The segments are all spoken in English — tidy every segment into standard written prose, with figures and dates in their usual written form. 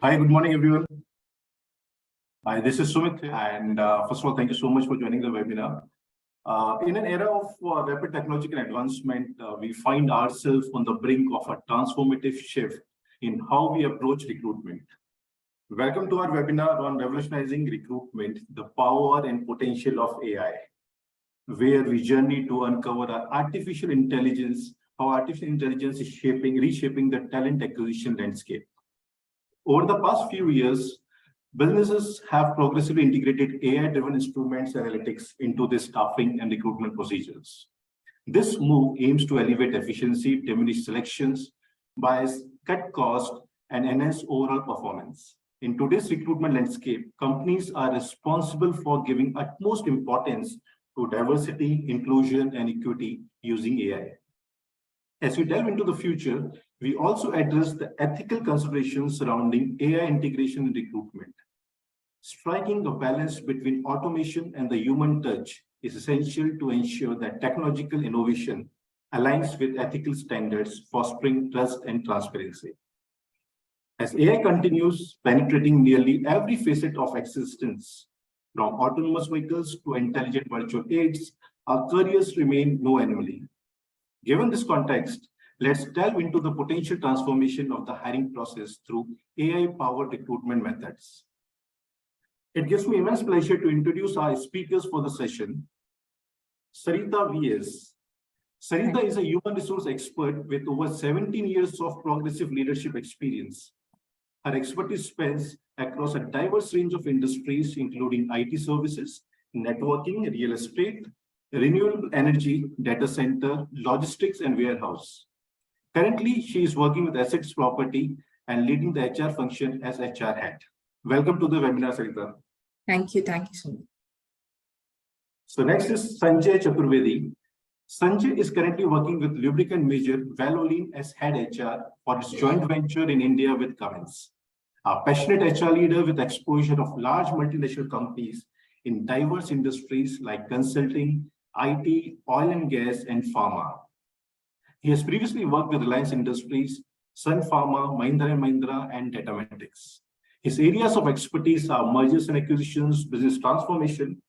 Hi, good morning, everyone. Hi, this is Sumit, and first of all, thank you so much for joining the webinar. In an era of rapid technological advancement, we find ourselves on the brink of a transformative shift in how we approach recruitment. Welcome to our webinar on revolutionizing recruitment, the power and potential of AI, where we journey to uncover our artificial intelligence, how artificial intelligence is reshaping the talent acquisition landscape. Over the past few years, businesses have progressively integrated AI-driven instruments analytics into their staffing and recruitment procedures. This move aims to elevate efficiency, diminish selections, bias, cut cost, and enhance overall performance. In today's recruitment landscape, companies are responsible for giving utmost importance to diversity, inclusion, and equity using AI. As we delve into the future, we also address the ethical considerations surrounding AI integration in recruitment. Striking a balance between automation and the human touch is essential to ensure that technological innovation aligns with ethical standards, fostering trust and transparency. As AI continues penetrating nearly every facet of existence, from autonomous vehicles to intelligent virtual aids, our careers remain no anomaly. Given this context, let's delve into the potential transformation of the hiring process through AI-powered recruitment methods. It gives me immense pleasure to introduce our speakers for the session. Saritha VS. Saritha is a human resource expert with over 17 years of progressive leadership experience. Her expertise spans across a diverse range of industries, including IT services, networking, real estate, renewable energy, data center, logistics, and warehouse. Currently, she is working with Assetz Property and leading the HR function as HR head. Welcome to the webinar, Saritha. Thank you so much. So next is Sanjay Chaturvedi. Sanjay is currently working with lubricant major Valovoline as head HR for its joint venture in India with Cummins. A passionate HR leader with exposure of large multinational companies in diverse industries like consulting, IT, oil and gas, and pharma. He has previously worked with Reliance Industries, Sun Pharma, Mahindra & Mahindra, and Datamatics. His areas of expertise are mergers and acquisitions, business transformation,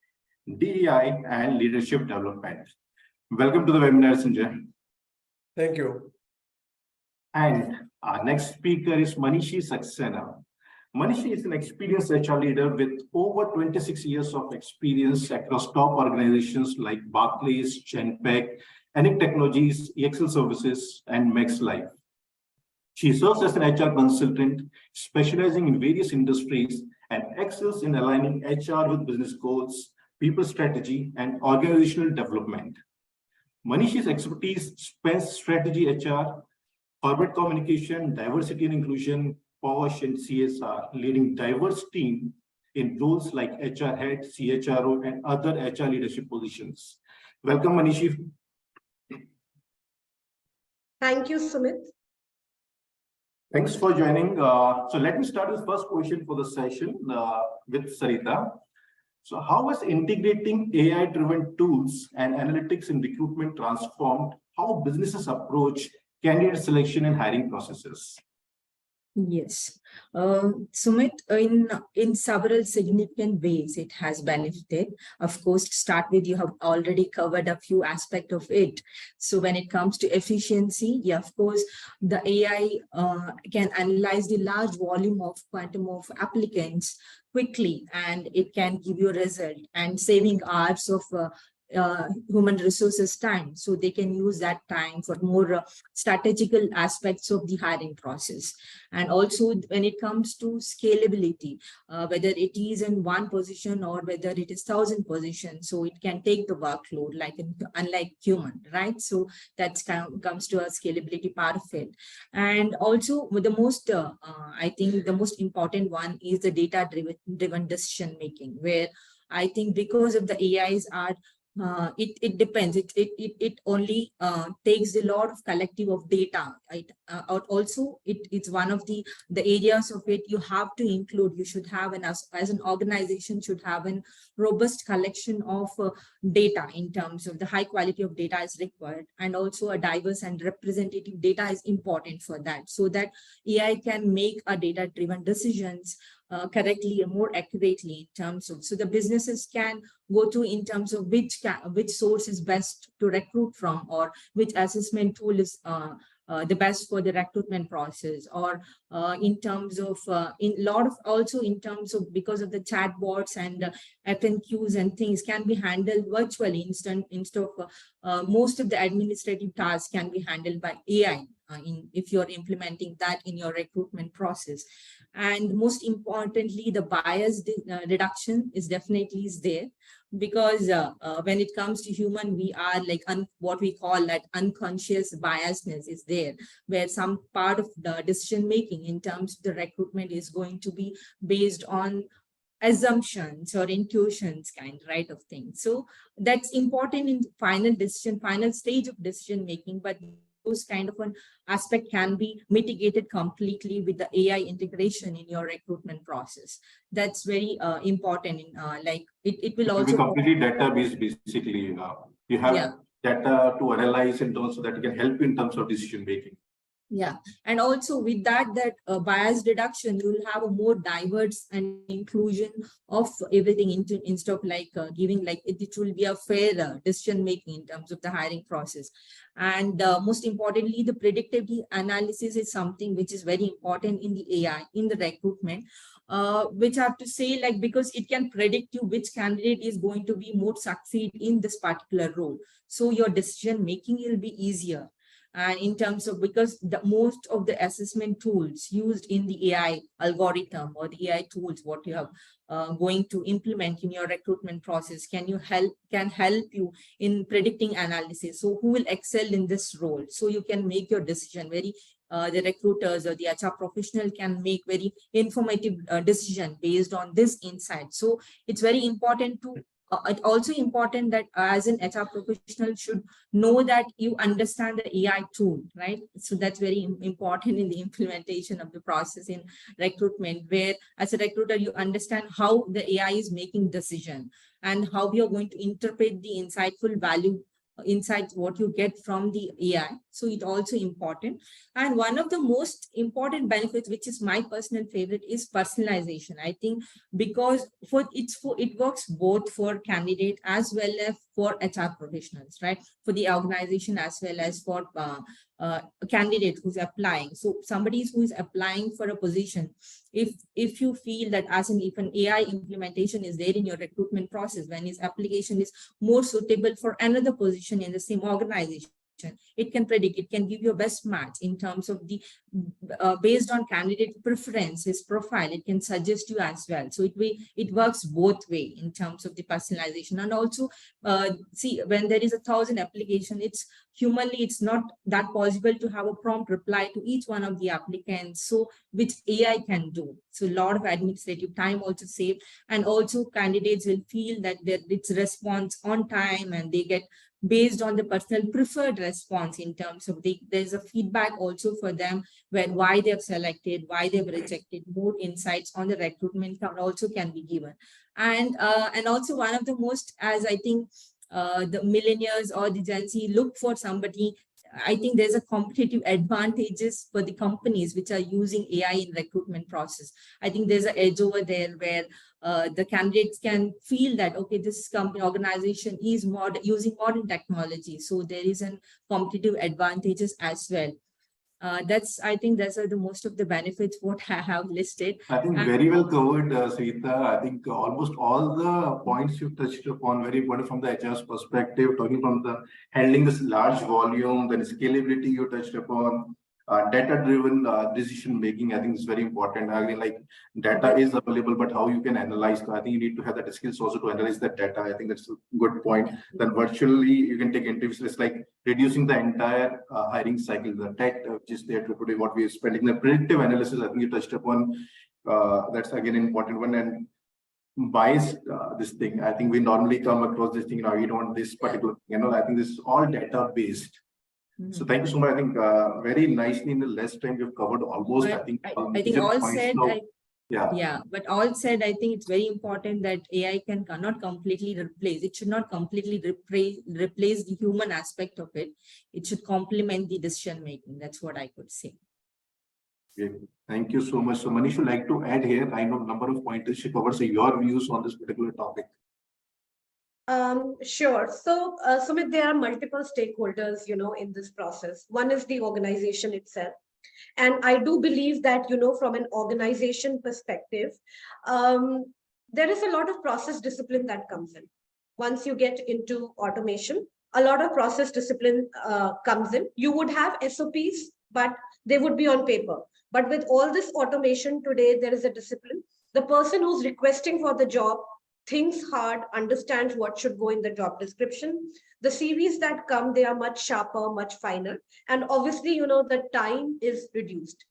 DEI, and leadership development. Welcome to the webinar, Sanjay. Thank you. And our next speaker is Manishi Saxena. Manishi is an experienced HR leader with over 26 years of experience across top organizations like Barclays, Genpact, 𝐓𝐞𝐚𝐬𝐿 Technologies, EXL Services, and Max Life. She serves as an HR consultant, specializing in various industries and excels in aligning HR with business goals, people strategy, and organizational development. Manishi's expertise spans strategy HR, corporate communication, diversity and inclusion, POSH, and CSR, leading diverse teams in roles like HR head, CHRO, and other HR leadership positions. Welcome, Manishi. Thank you, Sumit. Thanks for joining. So let me start with the first question for the session with Saritha. So how has integrating AI-driven tools and analytics in recruitment transformed how businesses approach candidate selection and hiring processes? Yes, Sumit, in several significant ways it has benefited. Of course, to start with, you have already covered a few aspects of it. So when it comes to efficiency, yeah, of course, the AI can analyze the large volume of quantum of applicants quickly, and it can give you a result, and saving hours of human resources time, so they can use that time for more strategical aspects of the hiring process. And also when it comes to scalability, whether it is in one position or whether it is 1,000 positions, so it can take the workload unlike human, right? So that comes to a scalability part of it. And also with the most I think the most important one is the data driven decision making, where I think because of the AIs are It depends. It only takes a lot of collective of data. Right? Also, it's one of the areas of it you have to include. You should have as an organization should have a robust collection of data in terms of the high quality of data is required, and also a diverse and representative data is important for that, so that AI can make a data-driven decisions correctly and more accurately in terms of, so the businesses can go to in terms of which source is best to recruit from, or which assessment tool is the best for the recruitment process, or in terms of in lot of also in terms of, because of the chatbots and FNQs and things can be handled virtually instead of most of the administrative tasks can be handled by AI. If you're implementing that in your recruitment process. And most importantly, the bias reduction is definitely there, because when it comes to human, we are like what we call that unconscious biasness is there, where some part of the decision making in terms of the recruitment is going to be based on assumptions or intuitions right of thing. So that's important in final stage of decision making, but those kind of an aspect can be mitigated completely with the AI integration in your recruitment process. That's very important. In like it will also be completely data-based, basically. You have data to analyze in terms of that it can help you in terms of decision making. Yeah, and also with that bias reduction, you will have a more diverse and inclusion of everything instead of like giving like it will be a fair decision making in terms of the hiring process. And most importantly, the predictive analysis is something which is very important in the AI in the recruitment, which I have to say, like, because it can predict you which candidate is going to be more succeed in this particular role. So your decision making will be easier. And in terms of, because the most of the assessment tools used in the AI algorithm or the AI tools, what you have going to implement in your recruitment process, can help you in predicting analysis. So who will excel in this role? So you can make your decision very, the recruiters or the HR professional can make very informative decision based on this insight. So it's very important to it's also important that as an HR professional should know that you understand the AI tool, right? So that's very important in the implementation of the process in recruitment, where as a recruiter, you understand how the AI is making decision and how you're going to interpret the insightful value insights what you get from the AI. So it's also important. And one of the most important benefits, which is my personal favorite, is personalization. I think because it works both for candidate as well as for HR professionals, right? For the organization as well as for a candidate who's applying. So somebody who is applying for a position, if you feel that if an AI implementation is there in your recruitment process, when his application is more suitable for another position in the same organization, it can predict, it can give you a best match in terms of the based on candidate preference, his profile, it can suggest you as well. So it works both way in terms of the personalization. And also see, when there is 1,000 application, it's not that possible to have a prompt reply to each one of the applicants, so which AI can do. So a lot of administrative time also saved, and also candidates will feel that it's response on time, and they get based on the personal preferred response in terms of there's a feedback also for them why they've selected, why they've rejected. More insights on the recruitment also can be given. And also one of the most, as I think the millennials or the Gen Z look for somebody, I think there's a competitive advantages for the companies which are using AI in recruitment process. I think there's an edge over there where the candidates can feel that, okay, this company organization is using modern technology. So there is a competitive advantages as well. I think those are the most of the benefits what I have listed. I think very well covered, Saritha. I think almost all the points you touched upon very important from the HR's perspective, talking from the handling this large volume, then scalability you touched upon, data-driven decision making. I think is very important. I mean, like data is available, but how you can analyze. So I think you need to have that skills also to analyze that data. I think that's a good point. Then virtually you can take interviews. It's like reducing the entire hiring cycle, the tech which is there to put in what we are spending. The predictive analysis, I think you touched upon. That's again an important one. And biased this thing. I think we normally come across this thing, you don't want this particular thing, I think this is all data based. So thank you so much. I think very nicely in the less time you've covered almost, But I think I think all said, but all said, I think it's very important that AI cannot completely replace. It should not completely replace the human aspect of it. It should complement the decision making. That's what I could say. Okay. Thank you so much. So Manish, would like to add here? I know a number of pointers she covered. So your views on this particular topic. Sure. So, Sumit, there are multiple stakeholders, in this process. One is the organization itself. And I do believe that, from an organization perspective, there is a lot of process discipline that comes in. Once you get into automation, a lot of process discipline comes in. You would have SOPs, but they would be on paper. But with all this automation today, there is a discipline. The person who's requesting for the job thinks hard, understands what should go in the job description. The CVs that come, they are much sharper, much finer. And obviously, the time is reduced.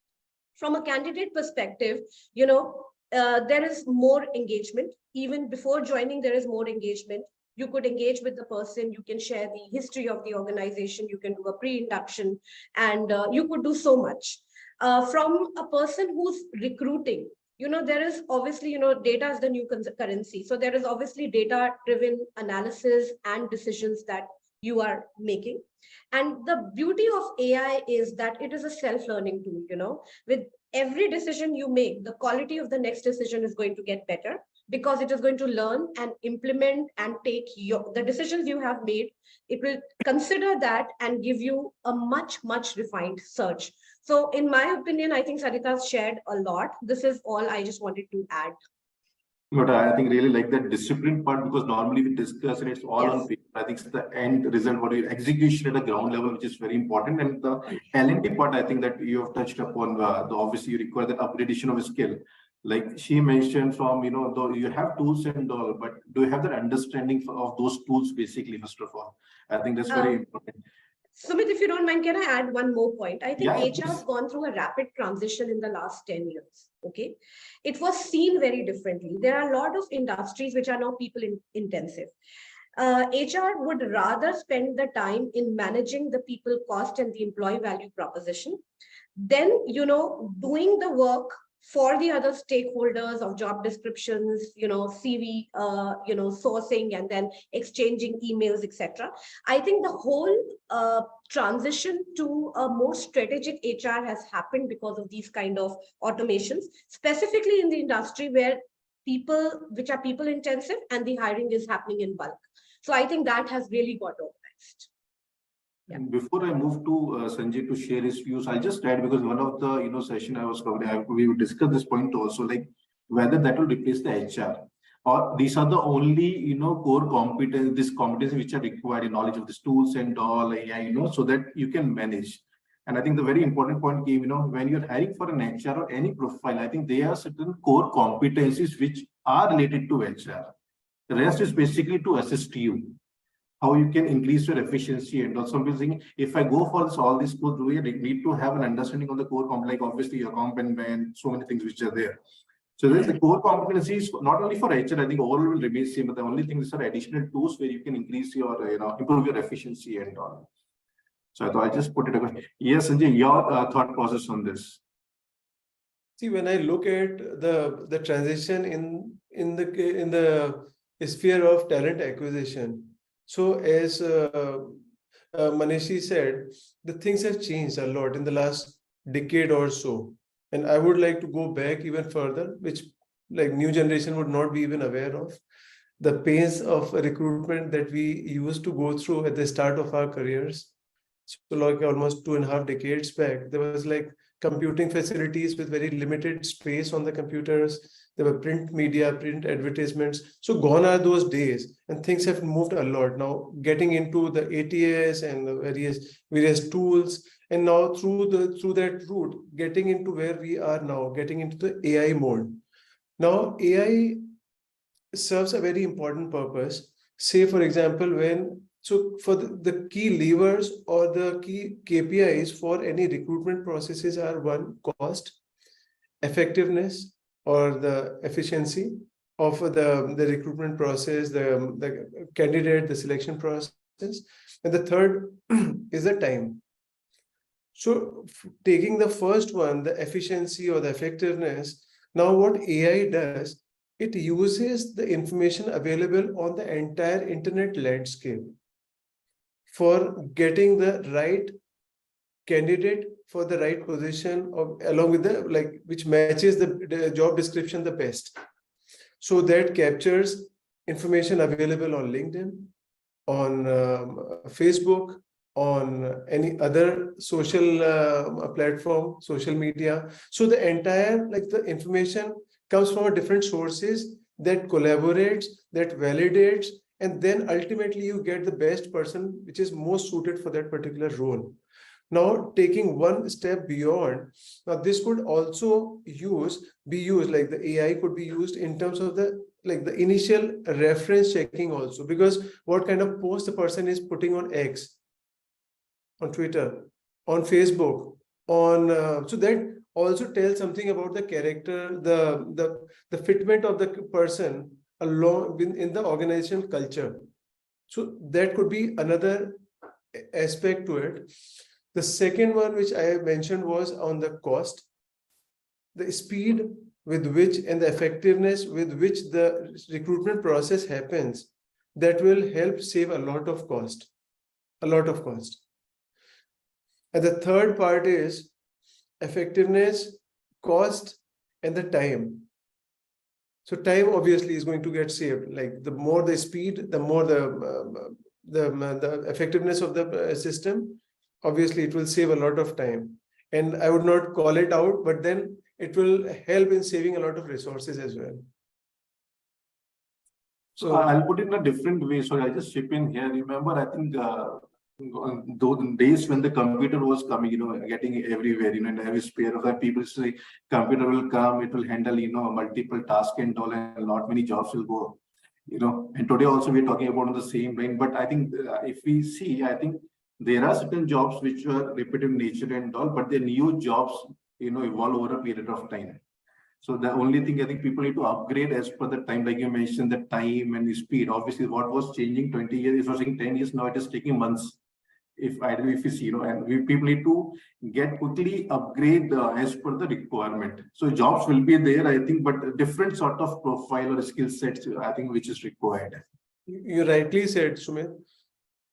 From a candidate perspective, there is more engagement. Even before joining, there is more engagement. You could engage with the person, you can share the history of the organization, you can do a pre-induction, and you could do so much. From a person who's recruiting, there is obviously, data is the new currency. So there is obviously data-driven analysis and decisions that you are making. And the beauty of AI is that it is a self-learning tool, with every decision you make, the quality of the next decision is going to get better because it is going to learn and implement and take the decisions you have made. It will consider that and give you a much, much refined search. So in my opinion, I think Saritha shared a lot. This is all I just wanted to add. But I think really like that discipline part, because normally we discuss and it's all on paper. I think it's the end result, what your execution at a ground level, which is very important. And the L&D part, I think that you have touched upon, obviously you require that upgradation of a skill. Like she mentioned from, though you have tools and all, but do you have that understanding of those tools basically, first of all? I think that's very important. Sumit, if you don't mind, can I add one more point? I think HR has gone through a rapid transition in the last 10 years. Okay. It was seen very differently. There are a lot of industries which are now people intensive. HR would rather spend the time in managing the people cost and the employee value proposition than, doing the work for the other stakeholders of job descriptions, CV, sourcing, and then exchanging emails, etc. I think the whole transition to a more strategic HR has happened because of these kind of automations, specifically in the industry where which are people intensive and the hiring is happening in bulk. So I think that has really got organized. And before I move to Sanjay to share his views, I'll just add, because one of the session I was covering, we would discuss this point also, like whether that will replace the HR, or these are the only core competence, this competence which are required in knowledge of these tools and all AI, so that you can manage. And I think the very important point came, when you're hiring for an HR or any profile, I think there are certain core competencies which are related to HR. The rest is basically to assist you, how you can increase your efficiency. And also thinking, if I go for all these tools, we need to have an understanding of the core comp, like obviously your comp and so many things which are there. So there's the core competencies, not only for HR, I think overall will remain same, but the only thing is are additional tools where you can increase your, improve your efficiency and all. So I thought I just put it across. Yes, Sanjay, your thought process on this. See, when I look at the transition in the sphere of talent acquisition, so as Manishi said, the things have changed a lot in the last decade or so. And I would like to go back even further, which like new generation would not be even aware of. The pace of recruitment that we used to go through at the start of our careers. So like almost 2.5 decades back, there was like computing facilities with very limited space on the computers. There were print media, print advertisements. So gone are those days, and things have moved a lot. Now getting into the ATS and the various tools, and now through that route, getting into where we are now, getting into the AI mode. Now AI serves a very important purpose. Say for example, so for the key levers or the key KPIs for any recruitment processes are: one, cost, effectiveness or the efficiency, of the recruitment process, the candidate, the selection process. And the third is the time. So taking the first one, the efficiency or the effectiveness, now what AI does, it uses the information available on the entire internet landscape for getting the right candidate for the right position of, along with the which matches the job description the best. So that captures information available on LinkedIn, on Facebook, on any other social platform, social media. So the entire the information comes from different sources that collaborates, that validates, and then ultimately you get the best person which is most suited for that particular role. Now, taking one step beyond, now this could also be used, like the AI could be used in terms of the initial reference checking also, because what kind of post the person is putting on X, on Twitter, on Facebook, on so that also tells something about the character, the fitment of the person along in the organizational culture. So that could be another aspect to it. The second one which I mentioned was on the cost, the speed with which and the effectiveness with which the recruitment process happens, that will help save a lot of cost, And the third part is effectiveness, cost, and the time. So time obviously is going to get saved. Like the more the speed, the more the effectiveness of the system. Obviously, it will save a lot of time. And I would not call it out, but then it will help in saving a lot of resources as well. So I'll put it in a different way. So I just chip in here. Remember, I think those days when the computer was coming, getting everywhere, in every sphere of that, people say computer will come, it will handle, multiple tasks and all, and not many jobs will go, And today also we're talking about the same vein. But I think if we see, I think there are certain jobs which are repetitive nature and all, but the new jobs, evolve over a period of time. So the only thing I think people need to upgrade as per the time, like you mentioned, the time and the speed. Obviously, what was changing 20 years, it was taking 10 years, now it is taking months. If you see, and people need to get quickly upgrade as per the requirement. So jobs will be there, I think, but different sort of profile or skill sets, I think, which is required. You rightly said, Sumit.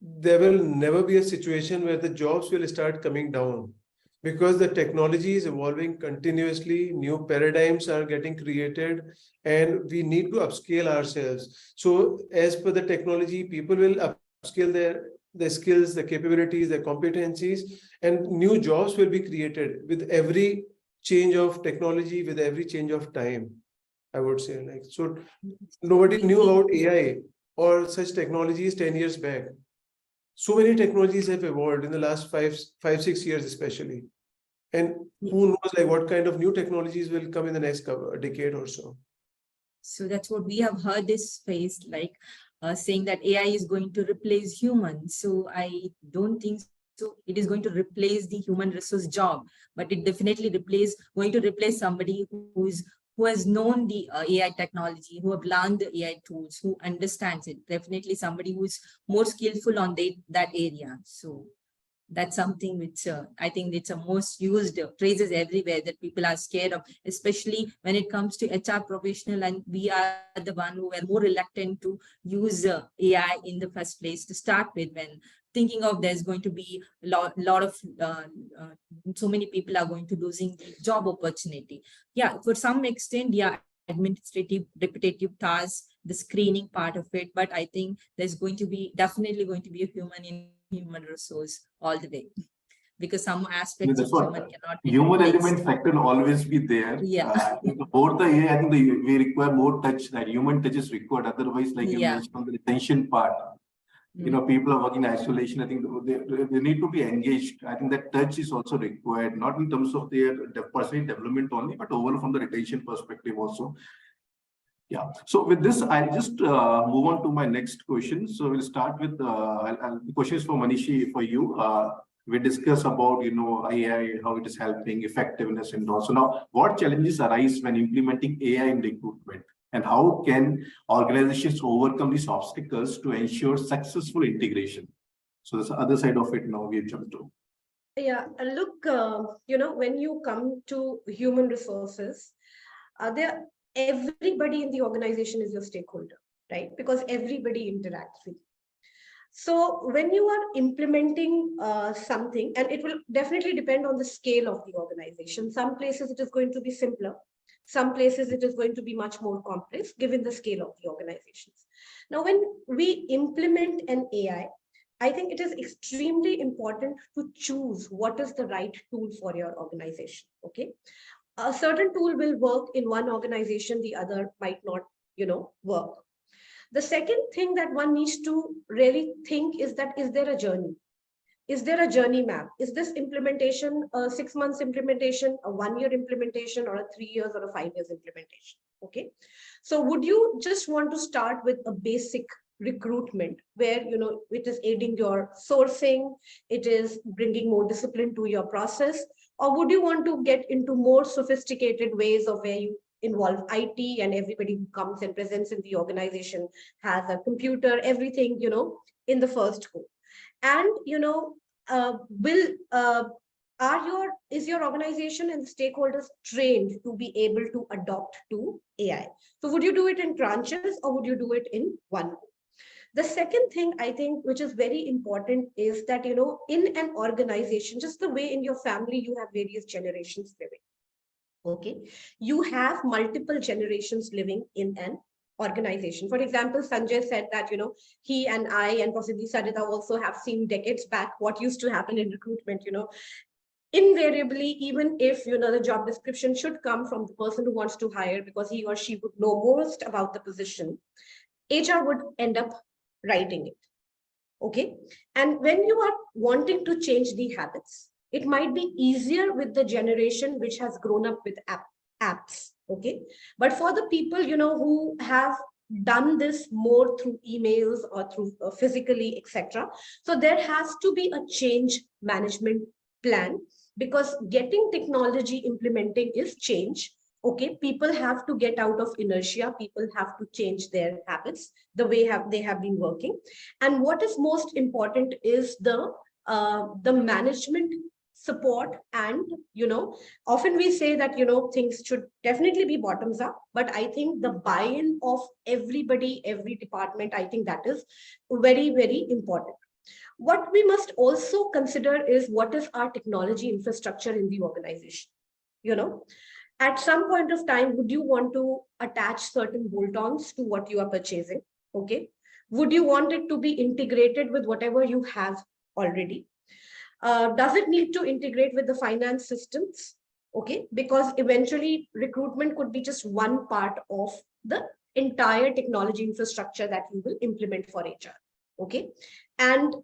There will never be a situation where the jobs will start coming down, because the technology is evolving continuously, new paradigms are getting created, and we need to upscale ourselves. So as per the technology, people will upscale their skills, their capabilities, their competencies, and new jobs will be created with every change of technology, with every change of time, I would say. So nobody knew about AI or such technologies 10 years back. So many technologies have evolved in the last 5-6 years, especially. And who knows what kind of new technologies will come in the next decade or so. So that's what we have heard this phrase, saying that AI is going to replace humans. So I don't think so. It is going to replace the human resource job, but it definitely going to replace somebody who has known the AI technology, who have learned the AI tools, who understands it. Definitely somebody who is more skillful on that area. So that's something which I think it's a most used phrases everywhere that people are scared of, especially when it comes to HR professional. And we are the one who are more reluctant to use AI in the first place to start with, when thinking of there's going to be a lot of so many people are going to losing the job opportunity. Yeah, for some extent, yeah, administrative, repetitive tasks, the screening part of it. But I think there's definitely going to be a human resource all the way, because some aspects of human cannot be human element factor will always be there. Yeah. Both the AI, I think we require more touch. That human touch is required. Otherwise, like you mentioned on the retention part, people are working in isolation. I think they need to be engaged. I think that touch is also required, not in terms of their personal development only, but overall from the retention perspective also. Yeah. So with this, I'll just move on to my next question. So we'll start with the question is for Manishi, for you. We discuss about AI, how it is helping effectiveness, and also now what challenges arise when implementing AI in recruitment, And how can organizations overcome these obstacles to ensure successful integration? So that's the other side of it now we've jumped to. Yeah, look, when you come to human resources, everybody in the organization is your stakeholder, right? Because everybody interacts with you. So when you are implementing something, and it will definitely depend on the scale of the organization. Some places it is going to be simpler. Some places it is going to be much more complex given the scale of the organizations. Now, when we implement an AI, I think it is extremely important to choose what is the right tool for your organization. Okay. A certain tool will work in one organization, the other might not, work. The second thing that one needs to really think is that, is there a journey? Is there a journey map? Is this implementation a 6 months implementation, a 1 year implementation, or a 3 years or a 5 years implementation? Okay. So would you just want to start with a basic recruitment where, it is aiding your sourcing, it is bringing more discipline to your process? Or would you want to get into more sophisticated ways of where you involve IT and everybody who comes and presents in the organization has a computer, everything, in the first go? And, is your organization and the stakeholders trained to be able to adopt to AI? So would you do it in tranches or would you do it in one go? The second thing I think, which is very important, is that, in an organization, just the way in your family, you have various generations living. Okay. You have multiple generations living in an organization. For example, Sanjay said that, he and I and possibly Saritha also have seen decades back what used to happen in recruitment, invariably, even if, the job description should come from the person who wants to hire because he or she would know most about the position, HR would end up writing it. Okay. And when you are wanting to change the habits, it might be easier with the generation which has grown up with apps. Okay. But for the people, who have done this more through emails or through physically, etc. So there has to be a change management plan, because getting technology implementing is change. Okay, people have to get out of inertia. People have to change their habits, the way they have been working. And what is most important is the management support. And, often we say that, things should definitely be bottoms up, but I think the buy-in of everybody, every department, I think that is very, very important. What we must also consider is what is our technology infrastructure in the organization. At some point of time, would you want to attach certain bolt-ons to what you are purchasing? Okay. Would you want it to be integrated with whatever you have already? Does it need to integrate with the finance systems? Okay. Because eventually recruitment could be just one part of the entire technology infrastructure that you will implement for HR. Okay. And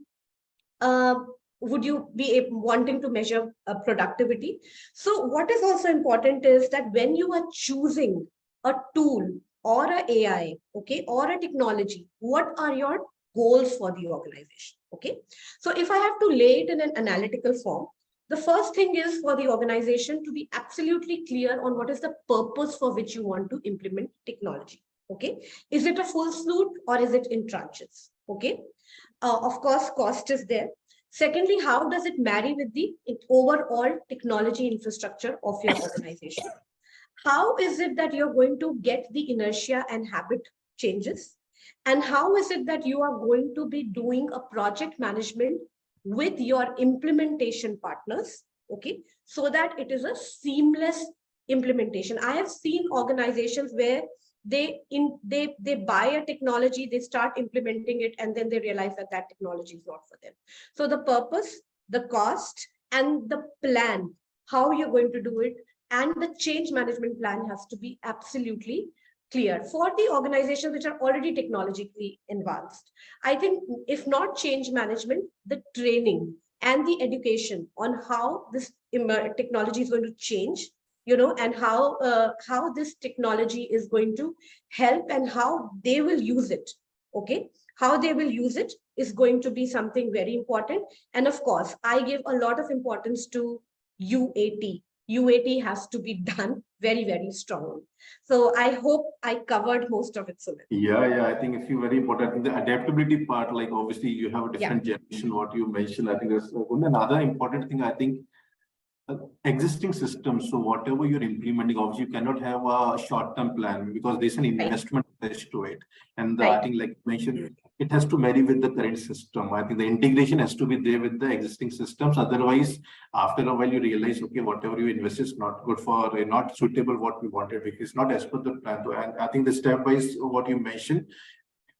would you be wanting to measure productivity? So what is also important is that when you are choosing a tool or an AI, okay, or a technology, what are your goals for the organization? Okay. So if I have to lay it in an analytical form, the first thing is for the organization to be absolutely clear on what is the purpose for which you want to implement technology. Okay. Is it a full suite or is it in tranches? Okay. Of course, cost is there. Secondly, how does it marry with the overall technology infrastructure of your organization? How is it that you're going to get the inertia and habit changes? And how is it that you are going to be doing a project management with your implementation partners? Okay, so that it is a seamless implementation. I have seen organizations where they buy a technology, they start implementing it, and then they realize that that technology is not for them. So the purpose, the cost, and the plan, how you're going to do it, and the change management plan has to be absolutely clear for the organizations which are already technologically advanced. I think if not change management, the training and the education on how this technology is going to change, and how this technology is going to help and how they will use it. Okay, how they will use it is going to be something very important. And of course, I give a lot of importance to UAT. UAT has to be done very, very strong. So I hope I covered most of it, Sumit. Yeah, I think a few very important. I think the adaptability part, like obviously you have a different generation, what you mentioned. I think that's another important thing. I think existing systems. So whatever you're implementing, obviously you cannot have a short-term plan because there's an investment attached to it. And I think, like you mentioned, it has to marry with the current system. I think the integration has to be there with the existing systems. Otherwise, after a while, you realize, okay, whatever you invest is not good for, not suitable what we wanted, because it's not as per the plan. And I think the step-wise, what you mentioned,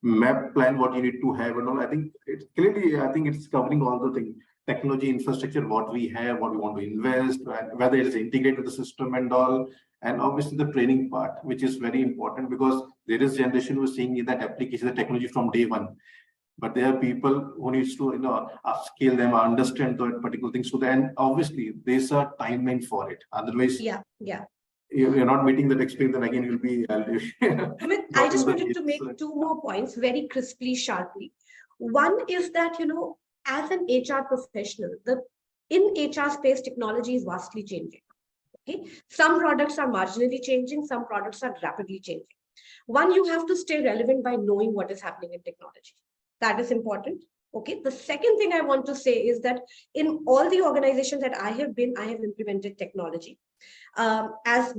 map plan, what you need to have and all. I think it's clearly, I think it's covering all the things. Technology infrastructure, what we have, what we want to invest, and whether it is integrated with the system and all, and obviously the training part, which is very important because there is generation who is seeing that application, the technology from day one, but there are people who needs to upscale them, understand that particular thing. So then obviously there's a timeline for it. Otherwise, you're not meeting that experience, then again you'll be. I just wanted to make two more points very crisply, sharply. One is that as an HR professional, in HR space, technology is vastly changing. Okay, some products are marginally changing, some products are rapidly changing. One, you have to stay relevant by knowing what is happening in technology. That is important. Okay. The second thing I want to say is that in all the organizations that I have implemented technology as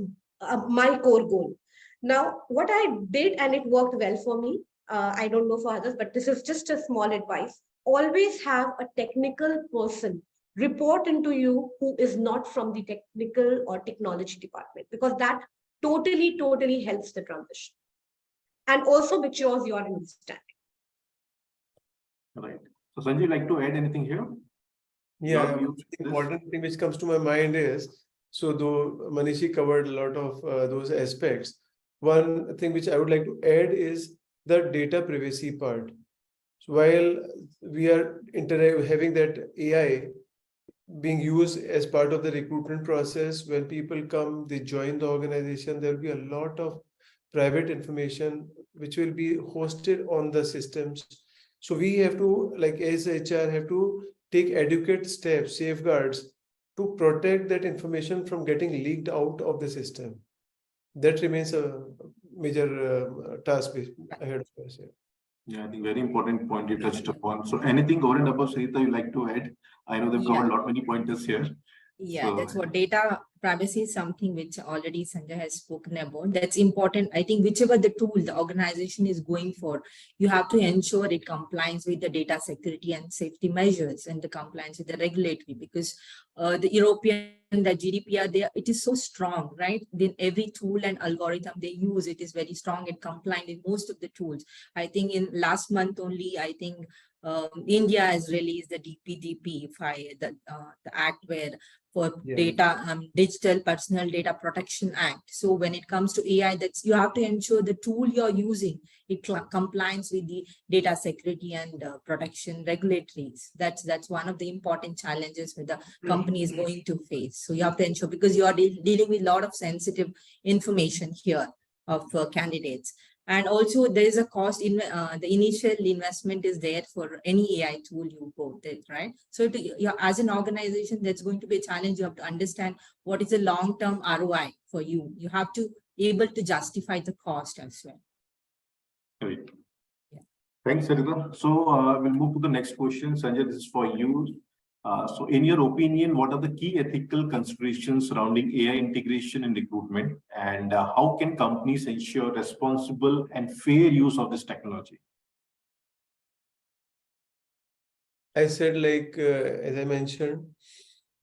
my core goal. Now, what I did, and it worked well for me, I don't know for others, but this is just a small advice. Always have a technical person report into you who is not from the technical or technology department, because that totally helps the transition and also matures your understanding. Right. So Sanjay, like to add anything here? Yeah, the important thing which comes to my mind is, so though Manishi covered a lot of those aspects, one thing which I would like to add is the data privacy part. So while we are having that AI being used as part of the recruitment process, when people come, they join the organization, there will be a lot of private information which will be hosted on the systems. So we have to, like as HR, have to take adequate steps, safeguards to protect that information from getting leaked out of the system. That remains a major task ahead of us. Yeah, I think very important point you touched upon. So anything over and above, Saritha, you like to add? I know they've covered a lot many pointers here. Yeah, so that's what data privacy is something which already Sanjay has spoken about. That's important. I think whichever the tool the organization is going for, you have to ensure it complies with the data security and safety measures and the compliance with the regulatory, because the European, the GDPR, it is so strong, right? Then every tool and algorithm they use, it is very strong and compliant in most of the tools. I think in last month only, I think India has released the DPDP, the act where for data, Digital Personal Data Protection Act. So when it comes to AI, that's you have to ensure the tool you're using, it complies with the data security and protection regulatories. That's one of the important challenges that the company is going to face. So you have to ensure, because you are dealing with a lot of sensitive information here of candidates. And also there is a cost in the initial investment is there for any AI tool you go with, right? So as an organization, that's going to be a challenge. You have to understand what is the long-term ROI for you. You have to be able to justify the cost as well. Right. Yeah. Thanks, Saritha. So we'll move to the next question. Sanjay, this is for you. So in your opinion, what are the key ethical considerations surrounding AI integration in recruitment, and how can companies ensure responsible and fair use of this technology? I said, as I mentioned,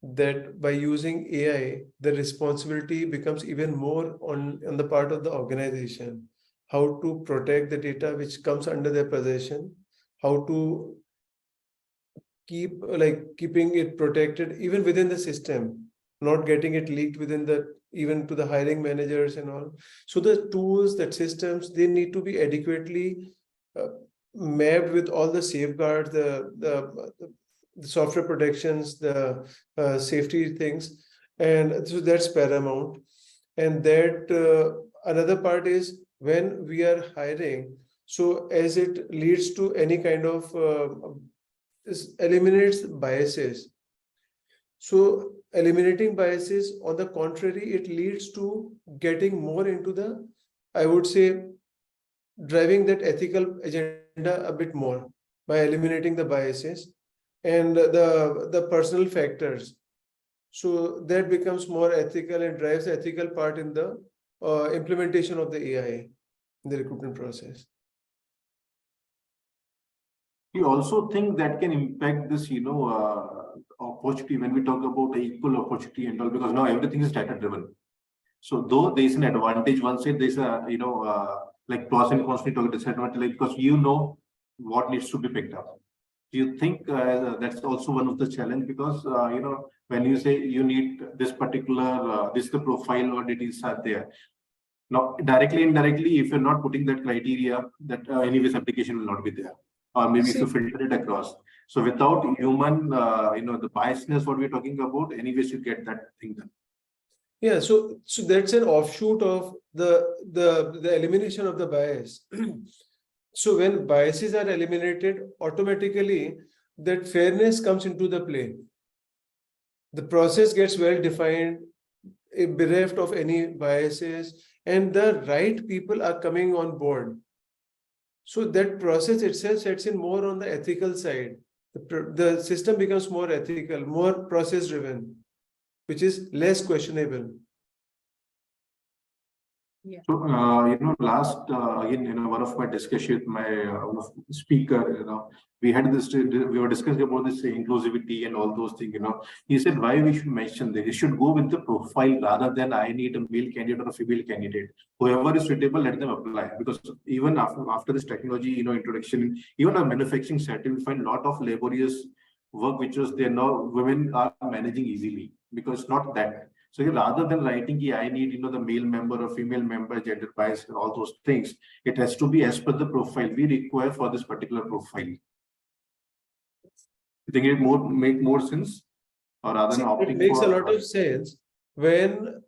that by using AI, the responsibility becomes even more on the part of the organization. How to protect the data which comes under their possession, how to keeping it protected even within the system, not getting it leaked within even to the hiring managers and all. So the tools, that systems, they need to be adequately mapped with all the safeguards, the software protections, the safety things, and so that's paramount. And that another part is when we are hiring, so as it leads to any kind of eliminates biases. So eliminating biases, on the contrary, it leads to getting more into the, I would say, driving that ethical agenda a bit more by eliminating the biases and the personal factors. So that becomes more ethical and drives the ethical part in the implementation of the AI in the recruitment process. You also think that can impact this, opportunity when we talk about equal opportunity and all, because now everything is data driven. So though there is an advantage, one side there's a, like pros and cons, we talk disadvantage, like, because what needs to be picked up. Do you think that's also one of the challenge? Because, when you say you need this particular, this the profile or details are there. Now, directly, indirectly, if you're not putting that criteria, that anyways application will not be there. Or maybe if you filter it across. So without human, the biasness, what we're talking about, anyways, you get that thing done. Yeah, so that's an offshoot of the elimination of the bias. So when biases are eliminated, automatically that fairness comes into the play. The process gets well defined, bereft of any biases, and the right people are coming on board. So that process itself sets in more on the ethical side. The system becomes more ethical, more process driven, which is less questionable. Yeah. So, last, again, one of my discussion with my speaker, we were discussing about this inclusivity and all those things, he said why we should mention this. You should go with the profile rather than I need a male candidate or a female candidate. Whoever is suitable, let them apply. Because even after this technology, introduction, even a manufacturing setting, we find a lot of laborious work, which was there now, women are managing easily because not that. So rather than writing, I need, the male member or female member, gender bias, and all those things, it has to be as per the profile we require for this particular profile. You think it make more sense, or rather than opting it makes for, a lot of sense when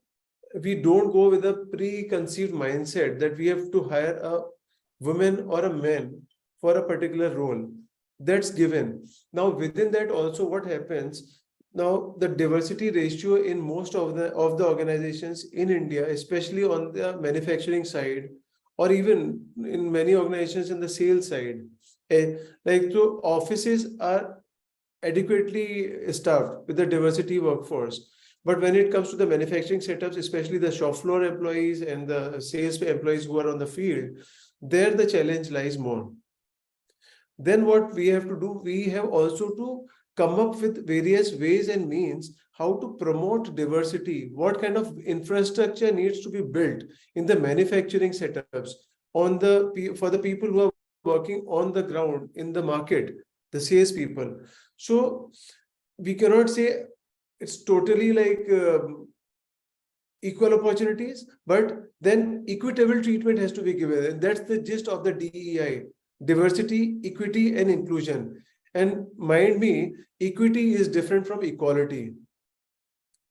we don't go with a preconceived mindset that we have to hire a woman or a man for a particular role. That's given. Now within that also, what happens? Now, the diversity ratio in most of the organizations in India, especially on the manufacturing side, or even in many organizations in the sales side, so offices are adequately staffed with the diversity workforce. But when it comes to the manufacturing setups, especially the shop floor employees and the sales employees who are on the field, there the challenge lies more. Then what we have to do, we have also to come up with various ways and means how to promote diversity, what kind of infrastructure needs to be built in the manufacturing setups for the people who are working on the ground in the market, the sales people. So we cannot say it's totally like equal opportunities, but then equitable treatment has to be given. And that's the gist of the DEI, diversity, equity, and inclusion. And mind me, equity is different from equality.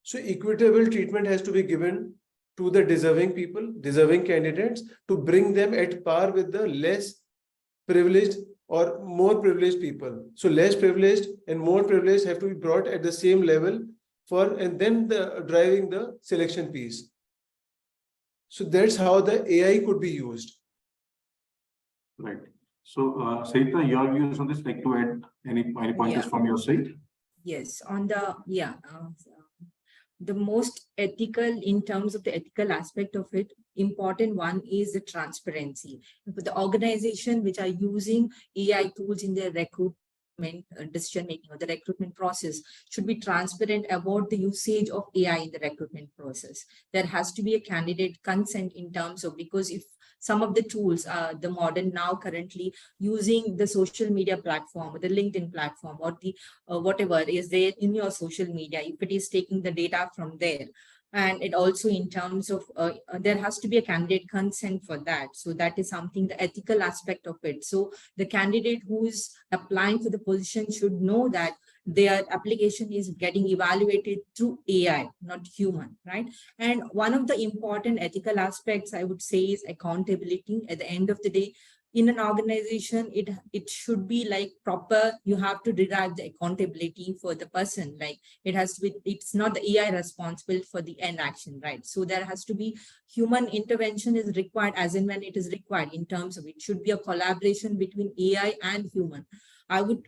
So equitable treatment has to be given to the deserving people, deserving candidates, to bring them at par with the less privileged or more privileged people. So less privileged and more privileged have to be brought at the same level and then driving the selection piece. So that's how the AI could be used. Right. So, Saritha, your views on this, like to add any pointers from your side? Yes, on the most ethical, in terms of the ethical aspect of it, important one is the transparency. For the organization which are using AI tools in their recruitment decision making or the recruitment process should be transparent about the usage of AI in the recruitment process. There has to be a candidate consent in terms of, because if some of the tools, the modern now currently using the social media platform or the LinkedIn platform or the whatever is there in your social media, if it is taking the data from there, and it also in terms of there has to be a candidate consent for that. So that is something, the ethical aspect of it. So the candidate who is applying for the position should know that their application is getting evaluated through AI, not human, right? And one of the important ethical aspects I would say is accountability. At the end of the day, in an organization, it should be like proper. You have to derive the accountability for the person. Like it has to be, it's not the AI responsible for the end action, right? So there has to be human intervention is required as and when it is required. In terms of it should be a collaboration between AI and human. I would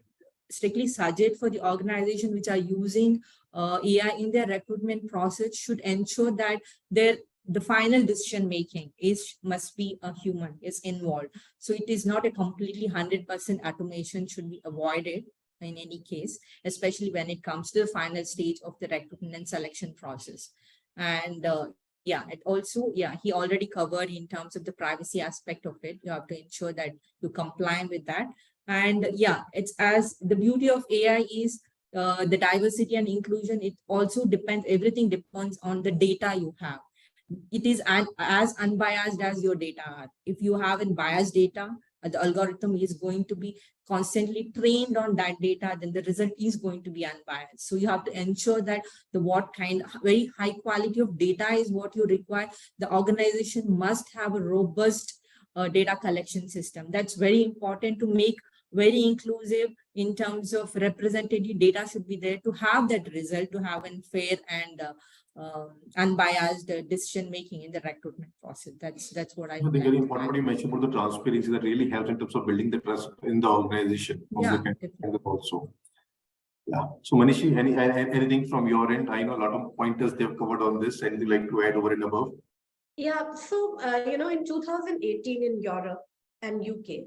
strictly suggest for the organization which are using AI in their recruitment process should ensure that the final decision making must be a human is involved. So it is not a completely 100% automation should be avoided in any case, especially when it comes to the final stage of the recruitment and selection process. And yeah, it also, yeah, he already covered in terms of the privacy aspect of it. You have to ensure that you comply with that. And yeah, it's as the beauty of AI is the diversity and inclusion. It also depends, everything depends on the data you have. It is as unbiased as your data are. If you have biased data, the algorithm is going to be constantly trained on that data, then the result is going to be unbiased. So you have to ensure that very high quality of data is what you require. The organization must have a robust data collection system. That's very important to make very inclusive in terms of representative data should be there to have that result, to have a fair and unbiased decision making in the recruitment process. That's what I think. Very important what you mentioned about the transparency that really helps in terms of building the trust in the organization. Yeah, also. Yeah. So Manishi, anything from your end? I know a lot of pointers they've covered on this. Anything like to add over and above? Yeah. So in 2018 in Europe and UK,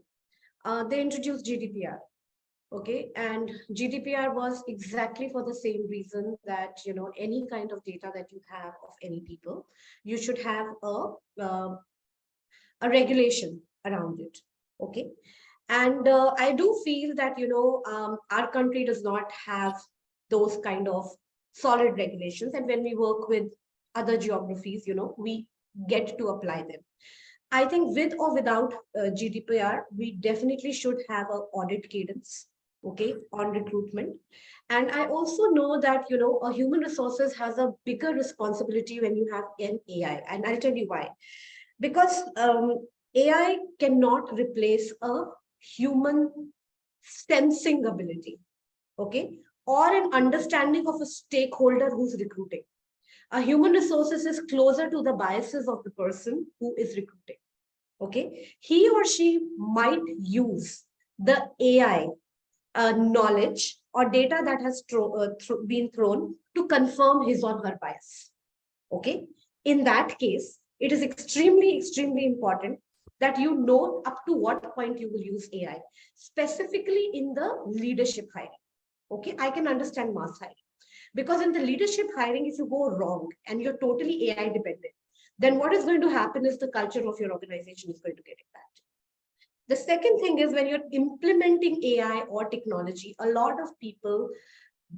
they introduced GDPR. Okay, and GDPR was exactly for the same reason that any kind of data that you have of any people, you should have a regulation around it. Okay, and I do feel that our country does not have those kind of solid regulations, and when we work with other geographies, we get to apply them. I think with or without GDPR, we definitely should have an audit cadence, okay, on recruitment. And I also know that, a human resources has a bigger responsibility when you have an AI. And I'll tell you why. Because AI cannot replace a human sensing ability, okay, or an understanding of a stakeholder who's recruiting. A human resources is closer to the biases of the person who is recruiting. Okay, he or she might use the AI knowledge or data that has been thrown to confirm his or her bias. Okay, in that case, it is extremely, extremely important that you know up to what point you will use AI, specifically in the leadership hiring. Okay, I can understand mass hiring. Because in the leadership hiring, if you go wrong and you're totally AI dependent, then what is going to happen is the culture of your organization is going to get impacted. The second thing is when you're implementing AI or technology, a lot of people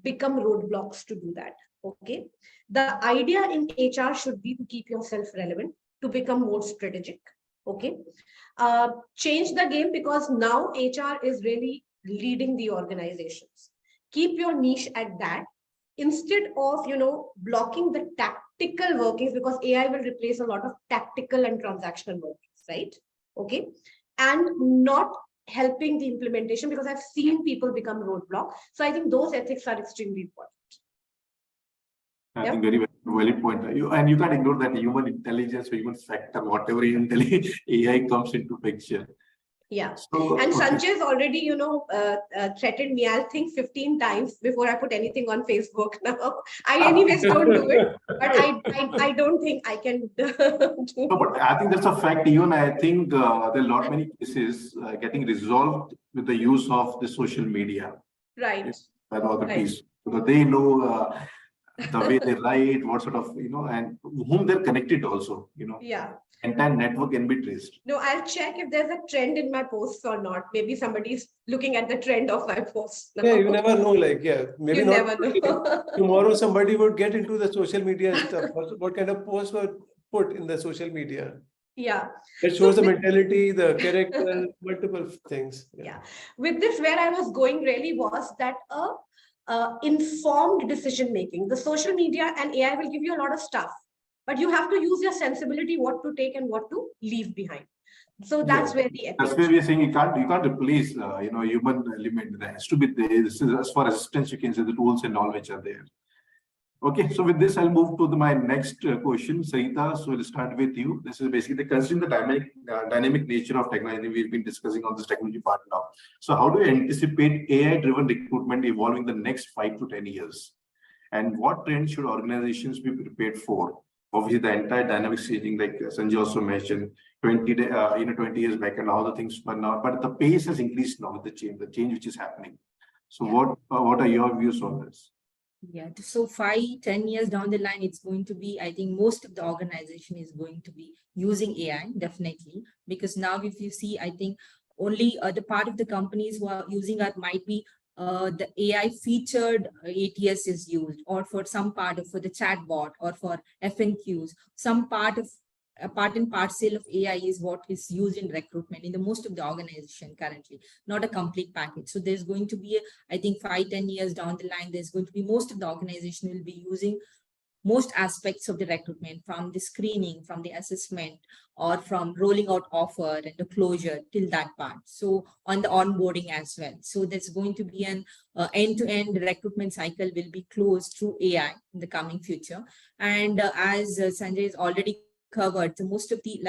become roadblocks to do that. Okay. The idea in HR should be to keep yourself relevant, to become more strategic. Okay. Change the game because now HR is really leading the organizations. Keep your niche at that. Instead of, blocking the tactical workings, because AI will replace a lot of tactical and transactional workings, right? Okay. And not helping the implementation, because I've seen people become roadblock. So I think those ethics are extremely important. I think very valid point. And you can't ignore that human intelligence or human factor, whatever AI comes into picture. Yeah. So, and Sanjay's already, threatened me, I think 15 times before I put anything on Facebook now. I anyways don't do it, but I don't think I can do. No, but I think that's a fact. Even I think there are a lot many cases getting resolved with the use of the social media. Right. By the other piece. Because they know the way they write, what sort of, and whom they're connected also, Yeah. Entire network can be traced. No, I'll check if there's a trend in my posts or not. Maybe somebody's looking at the trend of my posts. Yeah, you never know. Maybe you not. Never know. Tomorrow somebody would get into the social media stuff. What kind of posts were put in the social media? Yeah. It shows the mentality, the character, multiple things. Yeah. With this, where I was going really was that informed decision making. The social media and AI will give you a lot of stuff, but you have to use your sensibility, what to take and what to leave behind. So that's where the That's where we're saying you can't replace human element. There has to be there. This is as far as assistance you can say the tools and all which are there. Okay, so with this, I'll move to my next question, Saritha. So we'll start with you. This is basically considering the dynamic nature of technology. We've been discussing on this technology part now. So how do you anticipate AI-driven recruitment evolving the next 5 to 10 years? And what trends should organizations be prepared for? Obviously, the entire dynamics changing, like Sanjay also mentioned, 20 years back and all the things, but now, but the pace has increased now with the change which is happening. So what are your views on this? Yeah, so 5, 10 years down the line, it's going to be, I think most of the organization is going to be using AI, definitely, because now if you see, I think only the part of the companies who are using it might be the AI featured ATS is used, or for some part of for the chatbot or for FNQs, some part of a part and parcel of AI is what is used in recruitment in the most of the organization currently, not a complete package. So there's going to be, I think 5, 10 years down the line, there's going to be most of the organization will be using most aspects of the recruitment, from the screening, from the assessment, or from rolling out offer and the closure till that part. So on the onboarding as well. So there's going to be an end-to-end recruitment cycle will be closed through AI in the coming future. And as Sanjay has already covered, so most of the